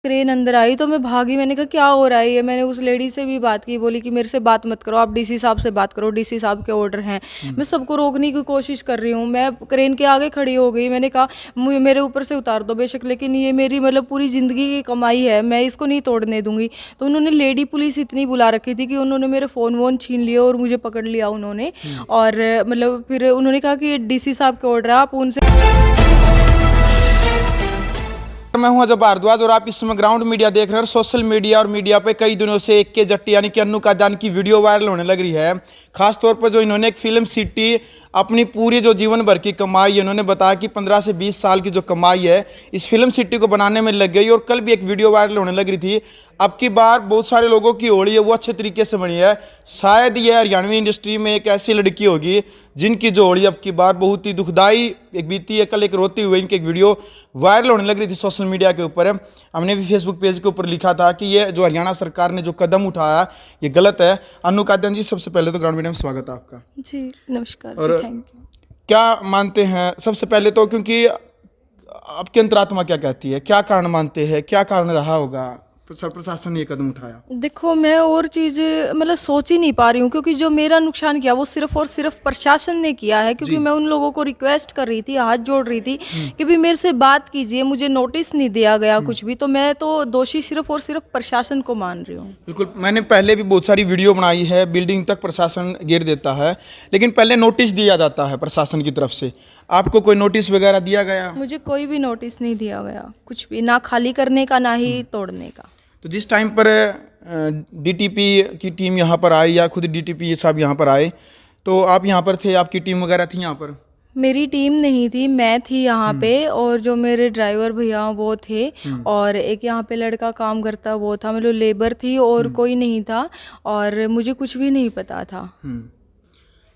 Crane अंदर आई तो मैं भागी। मैंने कहा क्या हो रहा है ये। मैंने उस लेडी से भी बात की, बोली कि मेरे से बात मत करो, आप डीसी साहब से बात करो, डीसी साहब के ऑर्डर हैं। मैं सबको रोकने की कोशिश कर रही हूँ, मैं क्रेन के आगे खड़ी हो गई। मैंने कहा मेरे ऊपर से उतार दो बेशक, लेकिन ये मेरी मतलब पूरी ज़िंदगी की कमाई है, मैं इसको नहीं तोड़ने दूंगी। तो उन्होंने लेडी पुलिस इतनी बुला रखी थी कि उन्होंने मेरे फ़ोन वोन छीन लिए और मुझे पकड़ लिया उन्होंने। और मतलब फिर उन्होंने कहा कि डीसी साहब के ऑर्डर है, आप उनसे। मैं हूं अजय भारद्वाज और आप इस समय ग्राउंड मीडिया देख रहे हैं। सोशल मीडिया और मीडिया पे कई दिनों से एक के जट्टी यानी कि अन्नू कादयान की वीडियो वायरल होने लग रही है। खास तौर पर जो इन्होंने एक फिल्म सिटी अपनी पूरी जो जीवन भर की कमाई, इन्होंने बताया कि 15 से 20 साल की जो कमाई है इस फिल्म सिटी को बनाने में लग गई। और कल भी एक वीडियो वायरल होने लग रही थी। अब की बार बहुत सारे लोगों की होली है वो अच्छे तरीके से बनी है। शायद ये हरियाणवी इंडस्ट्री में एक ऐसी लड़की होगी जिनकी जो होली अब की बार बहुत ही दुखदाई एक बीती है। कल एक रोती हुई इनकी एक वीडियो वायरल होने लग रही थी सोशल मीडिया के ऊपर। हमने भी फेसबुक पेज के ऊपर लिखा था कि ये जो हरियाणा सरकार ने जो कदम उठाया ये गलत है। अन्नू कादयान जी, सबसे पहले तो ग्राउंड मीडिया में स्वागत है आपका। जी नमस्कार और जी, थैंक यू। क्या मानते हैं सबसे पहले तो, क्योंकि आपकी अंतरात्मा क्या कहती है, क्या कारण मानते हैं, क्या कारण रहा होगा प्रशासन ने ये कदम उठाया? देखो, मैं और चीज़ें मतलब सोच ही नहीं पा रही हूँ, क्योंकि जो मेरा नुकसान किया वो सिर्फ और सिर्फ प्रशासन ने किया है। क्योंकि मैं उन लोगों को रिक्वेस्ट कर रही थी, हाथ जोड़ रही थी कि भी मेरे से बात कीजिए, मुझे नोटिस नहीं दिया गया कुछ भी। तो मैं तो दोषी सिर्फ और सिर्फ प्रशासन को मान रही हूँ। बिल्कुल, मैंने पहले भी बहुत सारी वीडियो बनाई है। बिल्डिंग तक प्रशासन घेर देता है, लेकिन पहले नोटिस दिया जाता है प्रशासन की तरफ से। आपको कोई नोटिस वगैरह दिया गया? मुझे कोई भी नोटिस नहीं दिया गया, कुछ भी, ना खाली करने का ना ही तोड़ने का। तो जिस टाइम पर डीटीपी की टीम यहाँ पर आई या खुद डीटीपी साहब यहाँ पर आए, तो आप यहाँ पर थे, आपकी टीम वगैरह थी यहाँ पर? मेरी टीम नहीं थी, मैं थी यहाँ पे, और जो मेरे ड्राइवर भैया वो थे, और एक यहाँ पे लड़का काम करता वो था, मतलब लेबर थी, और कोई नहीं था, और मुझे कुछ भी नहीं पता था।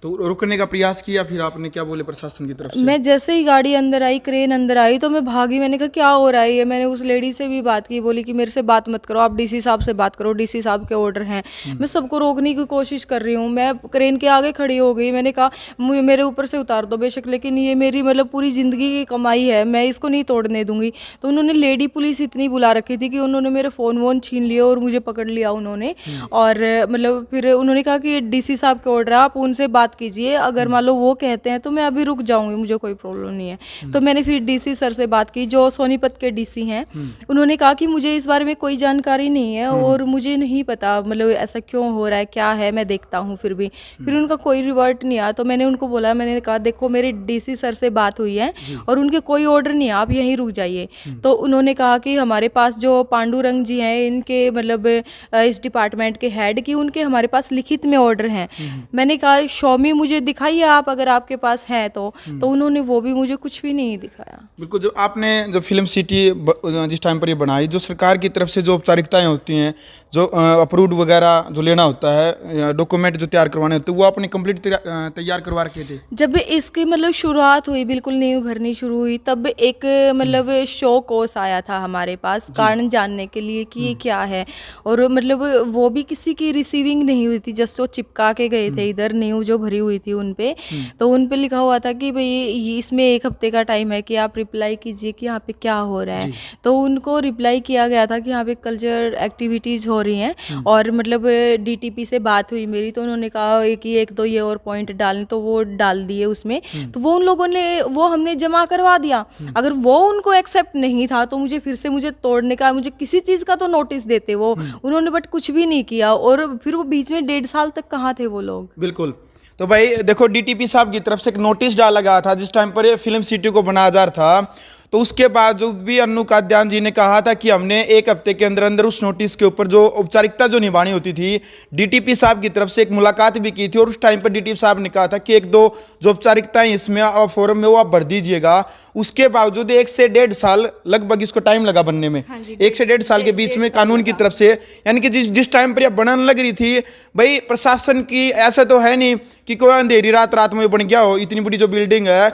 तो रुकने का प्रयास किया, फिर आपने क्या बोले प्रशासन की तरफ से? मैं जैसे ही गाड़ी अंदर आई, क्रेन अंदर आई, तो मैं भागी। मैंने कहा क्या हो रहा है ये। मैंने उस लेडी से भी बात की, बोली कि मेरे से बात मत करो, आप डीसी साहब से बात करो, डीसी साहब के ऑर्डर हैं। मैं सबको रोकने की कोशिश कर रही हूँ, मैं क्रेन के आगे खड़ी हो गई। मैंने कहा मेरे ऊपर से उतार दो बेशक, लेकिन ये मेरी मतलब पूरी ज़िंदगी की कमाई है, मैं इसको नहीं तोड़ने दूंगी। तो उन्होंने लेडी पुलिस इतनी बुला रखी थी कि उन्होंने मेरे फ़ोन वोन छीन लिए और मुझे पकड़ लिया उन्होंने। और मतलब फिर उन्होंने कहा कि डीसी साहब के ऑर्डर है, आप उनसे बात कीजिए, अगर मान लो वो कहते हैं तो मैं अभी रुक जाऊंगी, मुझे कोई प्रॉब्लम नहीं है। तो मैंने फिर डीसी सर से बात की, जो सोनीपत के डीसी हैं। उन्होंने कहा कि मुझे इस बारे में कोई जानकारी नहीं है और मुझे नहीं पता मतलब ऐसा क्यों हो रहा है, क्या है, मैं देखता हूँ। फिर उनका कोई रिवर्ट नहीं आया। तो मैंने उनको बोला, मैंने कहा देखो मेरे डीसी सर से बात हुई है और उनके कोई ऑर्डर नहीं है, आप यहीं रुक जाइए। तो उन्होंने कहा कि हमारे पास जो पांडुरंग जी हैं, इनके मतलब इस डिपार्टमेंट के हेड की, उनके हमारे पास लिखित में ऑर्डर हैं। मैंने कहा शौमी मुझे दिखाइए आप, अगर आपके पास है तो उन्होंने वो भी मुझे कुछ भी नहीं दिखाया। बिल्कुल, जो आपने जो फिल्म सिटी जिस टाइम पर ये बनाई, जो सरकार की तरफ से जो औपचारिकताएं होती हैं, जो अप्रूव्ड वगैरह जो लेना होता है, डॉक्यूमेंट जो तैयार करवाने होते हैं, वो आपने कंप्लीट तैयार करवा रखे थे? जब इसकी मतलब शुरुआत हुई, बिल्कुल नींव भरनी शुरू हुई, तब एक मतलब शो कोर्स आया था हमारे पास कारण जानने के लिए कि ये क्या है। और मतलब वो भी किसी की रिसीविंग नहीं हुई थी, जस्ट वो चिपका के गए थे इधर, नींव जो भरी हुई थी उन पे। तो उन पे लिखा हुआ था कि भाई इसमें 1 हफ्ते का टाइम है कि आप रिप्लाई कीजिए कि यहाँ पे क्या हो रहा है। तो उनको रिप्लाई किया गया था कि यहाँ पे कल्चर एक्टिविटीज़ हो रही हैं। और मतलब डीटीपी से बात हुई मेरी, तो उन्होंने कहा कि 1-2 ये और पॉइंट डालने, तो वो डाल दिए उसमें। तो वो उन लोगों ने वो हमने जमा करवा दिया। अगर वो उनको एक्सेप्ट नहीं था तो मुझे तोड़ने का, मुझे किसी चीज़ का तो नोटिस देते वो। उन्होंने बट कुछ भी नहीं किया। और फिर वो बीच में 1.5 साल तक कहाँ थे वो लोग। बिल्कुल, तो भाई देखो, डीटीपी साहब की तरफ से एक नोटिस डाला गया था जिस टाइम पर ये फिल्म सिटी को बनाया जा रहा था। तो उसके बाद जो भी अन्नू कादयान जी ने कहा था कि हमने 1 हफ्ते के अंदर अंदर उस नोटिस के ऊपर जो औपचारिकता जो निभानी होती थी, डीटीपी साहब की तरफ से एक मुलाकात भी की थी। और उस टाइम पर डीटीपी साहब ने कहा था कि 1-2 जो औपचारिकताएं इसमें और फॉरम में वो आप भर दीजिएगा। उसके बावजूद 1 से 1.5 साल लगभग इसको टाइम लगा बनने में। 1 से 1.5 साल के बीच में कानून की तरफ से, यानी कि जिस टाइम पर यह बनने लग रही थी, भाई प्रशासन की ऐसा तो है नहीं कि कोई अंधेरी रात में बन गया हो। इतनी बड़ी जो बिल्डिंग है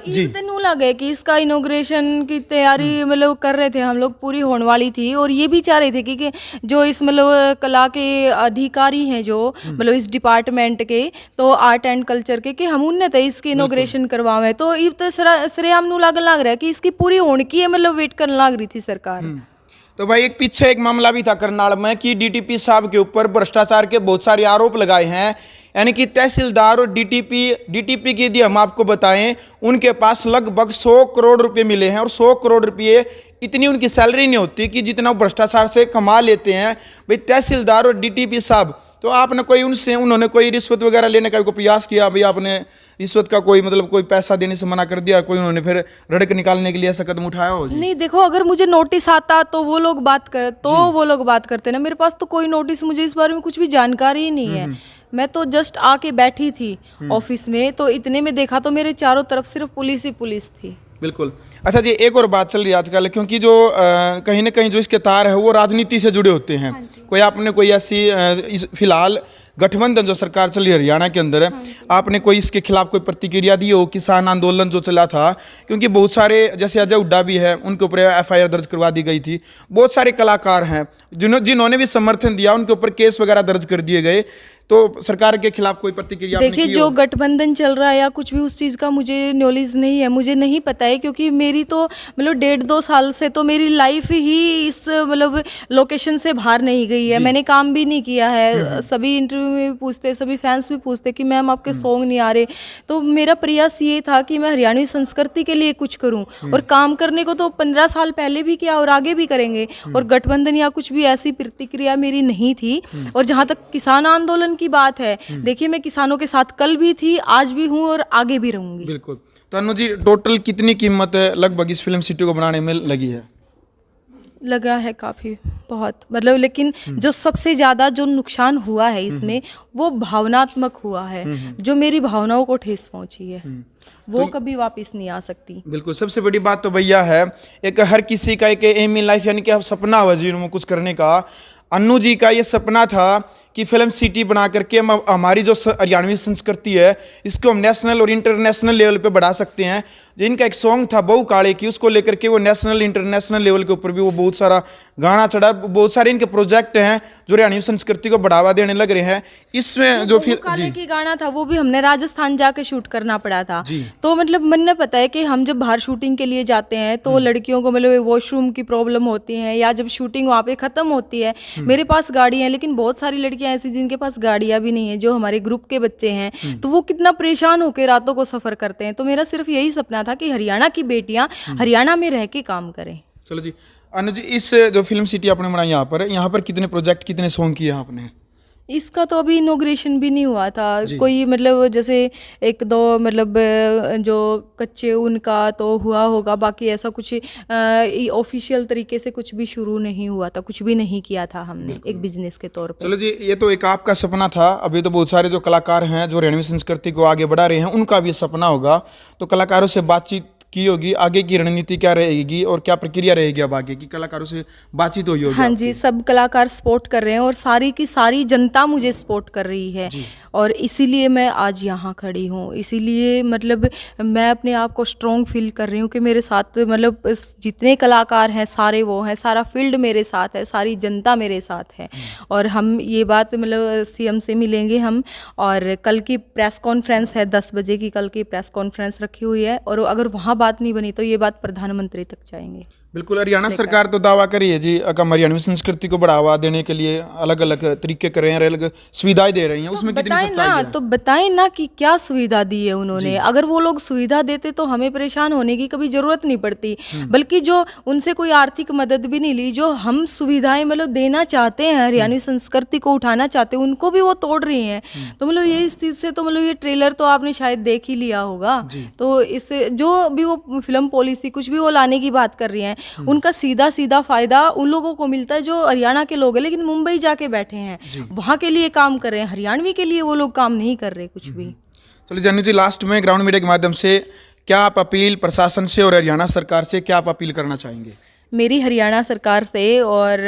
जी लगे कि इसका इनॉग्रेशन की तैयारी मतलब कर रहे थे हम लोग, पूरी होने वाली थी। और ये भी चाह रहे थे कि जो इस मतलब कला के अधिकारी हैं, जो मतलब इस डिपार्टमेंट के, तो आर्ट एंड कल्चर के, कि हम उनने तो इसकी इनॉग्रेशन करवावे। तो ये तो श्रेयाम नु लग रहा है कि इसकी पूरी होने की है, मतलब वेट करने लग रही थी सरकार। तो भाई एक पीछे एक मामला भी था करनाल में कि डीटीपी साहब के ऊपर भ्रष्टाचार के बहुत सारे आरोप लगाए हैं, यानी कि तहसीलदार और डीटीपी की यदि हम आपको बताएं, उनके पास लगभग 100 करोड़ रुपए मिले हैं और 100 करोड़ रुपए इतनी उनकी सैलरी नहीं होती कि जितना वो भ्रष्टाचार से कमा लेते हैं। भाई तहसीलदार और डीटीपी साहब, तो आपने कोई उन्होंने कोई रिश्वत वगैरह लेने का कोई प्रयास किया? भाई आपने रिश्वत का कोई मतलब कोई पैसा देने से मना कर दिया, कोई उन्होंने फिर रड़क निकालने के लिए ऐसा कदम उठाया हो जी? नहीं, देखो, अगर मुझे नोटिस आता तो वो लोग बात करते ना। मेरे पास तो कोई नोटिस, मुझे इस बारे में कुछ भी जानकारी ही नहीं है। मैं तो जस्ट आके बैठी थी ऑफिस में, तो इतने में देखा तो मेरे चारों तरफ सिर्फ पुलिस ही पुलिस थी। बिल्कुल। अच्छा जी, एक और बात चल रही है आजकल, क्योंकि जो कहीं ना कहीं जो इसके तार है वो राजनीति से जुड़े होते हैं। कोई आपने कोई ऐसी फिलहाल गठबंधन जो सरकार चली हरियाणा के अंदर है, आपने कोई इसके खिलाफ कोई प्रतिक्रिया दी हो? किसान आंदोलन जो चला था, क्योंकि बहुत सारे जैसे अजय हुड्डा भी है, उनके ऊपर एफआईआर दर्ज करवा दी गई थी। बहुत सारे कलाकार हैं जिन्होंने भी समर्थन दिया, उनके ऊपर केस वगैरह दर्ज कर दिए गए। तो सरकार के खिलाफ कोई प्रतिक्रिया आपने की देखिए, जो गठबंधन चल रहा है या कुछ भी, उस चीज़ का मुझे नॉलेज नहीं है, मुझे नहीं पता है, क्योंकि मेरी तो मतलब 1.5-2 साल से तो मेरी लाइफ ही इस मतलब लोकेशन से बाहर नहीं गई है। मैंने काम भी नहीं किया है। सभी इंटरव्यू में भी पूछते, सभी फैंस भी पूछते कि मैम आपके सॉन्ग नहीं आ रहे। तो मेरा प्रयास ये था कि मैं हरियाणवी संस्कृति के लिए कुछ करूँ, और काम करने को तो 15 साल पहले भी किया और आगे भी करेंगे। और गठबंधन या कुछ भी ऐसी प्रतिक्रिया मेरी नहीं थी। और जहाँ तक किसान आंदोलन की बात है, देखिए, मैं किसानों के साथ कल भी थी, आज भी हूं और आगे भी रहूंगी। बिल्कुल। तो अनु जी, टोटल कितनी कीमत लगभग इस फिल्म सिटी को बनाने में लगी है? लगा है काफी, बहुत, मतलब, लेकिन जो सबसे ज्यादा जो नुकसान हुआ है इसमें, वो भावनात्मक हुआ है। जो मेरी भावनाओं को ठेस पहुंची है, वो कभी वापस नहीं आ सकती। बिल्कुल। सबसे बड़ी बात तो भैया है, एक हर किसी का एक एम इन लाइफ, यानी कि सपना हुआ जीवन में कुछ करने का। अन्नू जी का ये सपना था कि फिल्म सिटी बना करके हम हमारी जो हरियाणवी संस्कृति है, इसको हम नेशनल और इंटरनेशनल लेवल पे बढ़ा सकते हैं। जिनका एक सॉन्ग था बहु काले की, उसको लेकर के वो नेशनल इंटरनेशनल लेवल के ऊपर भी वो बहुत सारा गाना चढ़ा। बहुत सारे इनके प्रोजेक्ट हैं जो हरियाणवी संस्कृति को बढ़ावा देने लग रहे हैं। इसमें जो फिर काले की गाना था, वो भी हमने राजस्थान जाके शूट करना पड़ा था। तो मतलब मन पता है कि हम जब बाहर शूटिंग के लिए जाते हैं तो लड़कियों को मतलब वॉशरूम की प्रॉब्लम होती है, या जब शूटिंग वहाँ पे खत्म होती है, मेरे पास गाड़ी है, लेकिन बहुत सारी लड़कियां ऐसी जिनके पास गाड़ियां भी नहीं है, जो हमारे ग्रुप के बच्चे हैं, तो वो कितना परेशान होकर रातों को सफर करते हैं। तो मेरा सिर्फ यही सपना था कि हरियाणा की बेटियां हरियाणा में रह के काम करें। चलो जी, अनु जी, इस जो फिल्म सिटी आपने बनाई यहाँ पर कितने प्रोजेक्ट, कितने सॉन्ग किए आपने? इसका तो अभी इनॉग्रेशन भी नहीं हुआ था कोई, मतलब जैसे 1-2 मतलब जो कच्चे उनका तो हुआ होगा, बाकी ऐसा कुछ ऑफिशियल तरीके से कुछ भी शुरू नहीं हुआ था, कुछ भी नहीं किया था हमने एक बिजनेस के तौर पे। चलो जी, ये तो एक आपका सपना था। अभी तो बहुत सारे जो कलाकार हैं जो हरियाणवी संस्कृति को आगे बढ़ा रहे हैं, उनका भी सपना होगा। तो कलाकारों से बातचीत की होगी, आगे की रणनीति क्या रहेगी और क्या प्रक्रिया रहेगी अब आगे की? कलाकारों से बातचीत हुई होगी? हाँ जी, सब कलाकार सपोर्ट कर रहे हैं और सारी की सारी जनता मुझे सपोर्ट कर रही है, और इसीलिए मैं आज यहाँ खड़ी हूँ। इसीलिए मतलब मैं अपने आप को स्ट्रॉन्ग फील कर रही हूँ कि मेरे साथ मतलब जितने कलाकार हैं सारे वो हैं, सारा फील्ड मेरे साथ है, सारी जनता मेरे साथ है। और हम ये बात मतलब सीएम से मिलेंगे हम, और कल की प्रेस कॉन्फ्रेंस है 10 बजे की, कल की प्रेस कॉन्फ्रेंस रखी हुई है, और अगर वहाँ बात नहीं बनी तो ये बात प्रधानमंत्री तक जाएंगे। बिल्कुल। हरियाणा सरकार तो दावा करी है जी, हम हरियाणवी संस्कृति को बढ़ावा देने के लिए अलग अलग तरीके कर रहे हैं, अलग सुविधाएं दे रही हैं, उसमें कितनी सच्चाई है? तो बताएं ना कि क्या सुविधा दी है उन्होंने। अगर वो लोग सुविधा देते तो हमें परेशान होने की कभी जरूरत नहीं पड़ती, बल्कि जो उनसे कोई आर्थिक मदद भी नहीं ली, जो हम सुविधाएं मतलब देना चाहते हैं, हरियाणवी संस्कृति को उठाना चाहते हैं, उनको भी वो तोड़ रही हैं। तो मतलब ये इस चीज से तो मतलब ये ट्रेलर तो आपने शायद देख ही लिया होगा। तो इससे जो भी वो फिल्म पॉलिसी कुछ भी वो लाने की बात कर रही है, उनका सीधा सीधा फायदा उन लोगों को मिलता है जो हरियाणा के लोग हैं लेकिन मुंबई जाके बैठे हैं, वहां के लिए काम कर रहे हैं, हरियाणवी के लिए वो लोग काम नहीं कर रहे कुछ भी। चलिए जानू जी, लास्ट में ग्राउंड मीडिया के माध्यम से क्या आप अपील प्रशासन से और हरियाणा सरकार से क्या आप अपील करना चाहेंगे? मेरी हरियाणा सरकार से और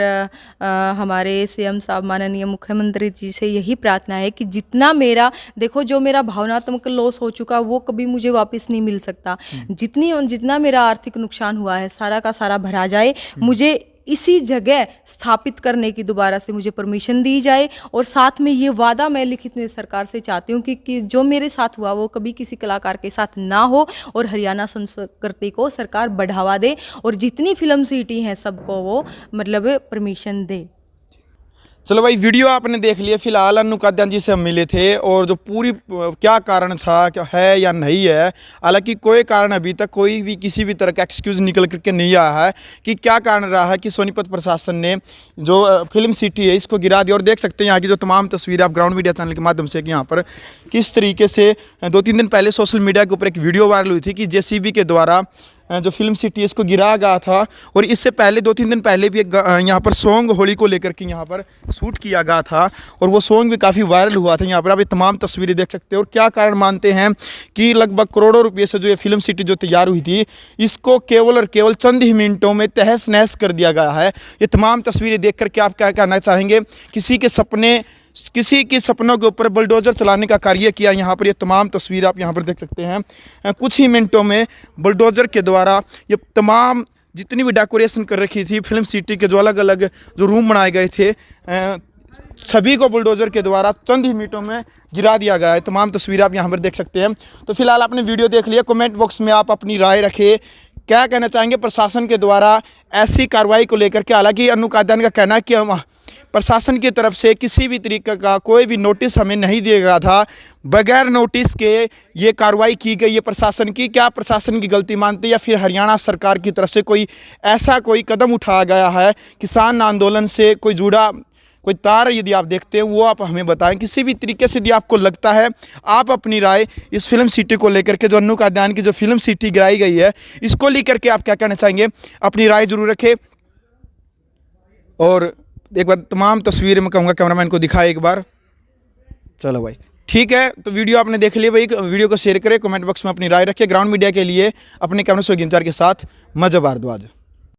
हमारे सीएम साहब माननीय मुख्यमंत्री जी से यही प्रार्थना है कि जितना मेरा, देखो, जो मेरा भावनात्मक लॉस हो चुका वो कभी मुझे वापस नहीं मिल सकता। जितना मेरा आर्थिक नुकसान हुआ है सारा का सारा भरा जाए। मुझे इसी जगह स्थापित करने की दोबारा से मुझे परमिशन दी जाए। और साथ में ये वादा मैं लिखित में सरकार से चाहती हूँ कि जो मेरे साथ हुआ वो कभी किसी कलाकार के साथ ना हो, और हरियाणा संस्कृति को सरकार बढ़ावा दे, और जितनी फिल्म सिटी हैं सबको वो मतलब परमिशन दे। चलो भाई, वीडियो आपने देख लिया। फिलहाल अन्नू काद्यान जी से हम मिले थे, और जो पूरी क्या कारण था, क्या है या नहीं है, हालांकि कोई कारण अभी तक कोई भी किसी भी तरह का एक्सक्यूज़ निकल करके नहीं आया है कि क्या कारण रहा है कि सोनीपत प्रशासन ने जो फिल्म सिटी है इसको गिरा दिया। और देख सकते हैं यहाँ की जो तमाम तस्वीरें आप ग्राउंड मीडिया चैनल के माध्यम से कि यहाँ पर किस तरीके से 2-3 दिन पहले सोशल मीडिया के ऊपर एक वीडियो वायरल हुई थी कि JCB के द्वारा जो फिल्म सिटी है इसको गिराया गया था। और इससे पहले 2-3 दिन पहले भी एक यहाँ पर सॉन्ग होली को लेकर के यहाँ पर शूट किया गया था, और वो सॉन्ग भी काफ़ी वायरल हुआ था। यहाँ पर आप ये तमाम तस्वीरें देख सकते हो। और क्या कारण मानते हैं कि लगभग करोड़ों रुपये से जो ये फिल्म सिटी जो तैयार हुई थी इसको केवल और केवल चंद ही मिनटों में तहस नहस कर दिया गया है। ये तमाम तस्वीरें देख करके आप क्या कहना चाहेंगे? किसी के सपनों के ऊपर बुलडोजर चलाने का कार्य किया। यहाँ पर ये तमाम तस्वीर आप यहाँ पर देख सकते हैं। कुछ ही मिनटों में बुलडोजर के द्वारा ये तमाम जितनी भी डेकोरेशन कर रखी थी फिल्म सिटी के, जो अलग अलग जो रूम बनाए गए थे, सभी को बुलडोजर के द्वारा चंद ही मिनटों में गिरा दिया गया है। तमाम तस्वीर आप यहाँ पर देख सकते हैं। तो फिलहाल आपने वीडियो देख लिया, कमेंट बॉक्स में आप अपनी राय रखें। क्या कहना चाहेंगे प्रशासन के द्वारा ऐसी कार्रवाई को लेकर के? हालांकि अन्नू काद्यान का कहना है कि हम प्रशासन की तरफ से किसी भी तरीके का कोई भी नोटिस हमें नहीं दिया गया था, बगैर नोटिस के ये कार्रवाई की गई है प्रशासन की। क्या प्रशासन की गलती मानते हैं या फिर हरियाणा सरकार की तरफ से कोई ऐसा कोई कदम उठाया गया है? किसान आंदोलन से कोई जुड़ा कोई तार यदि आप देखते हैं वो आप हमें बताएं। किसी भी तरीके से यदि आपको लगता है, आप अपनी राय इस फिल्म सिटी को लेकर के, जो अन्नू काद्यान की जो फिल्म सिटी गिराई गई है इसको लेकर के आप क्या कहना चाहेंगे? अपनी राय जरूर रखें। और एक बार तमाम तस्वीरें मैं कहूँगा कैमरामैन को दिखाए एक बार। चलो भाई ठीक है, तो वीडियो आपने देख लिया भाई। वीडियो को शेयर करें, कमेंट बॉक्स में अपनी राय रखें। ग्राउंड मीडिया के लिए अपने कैमरा से के साथ मजा भारद्वाज।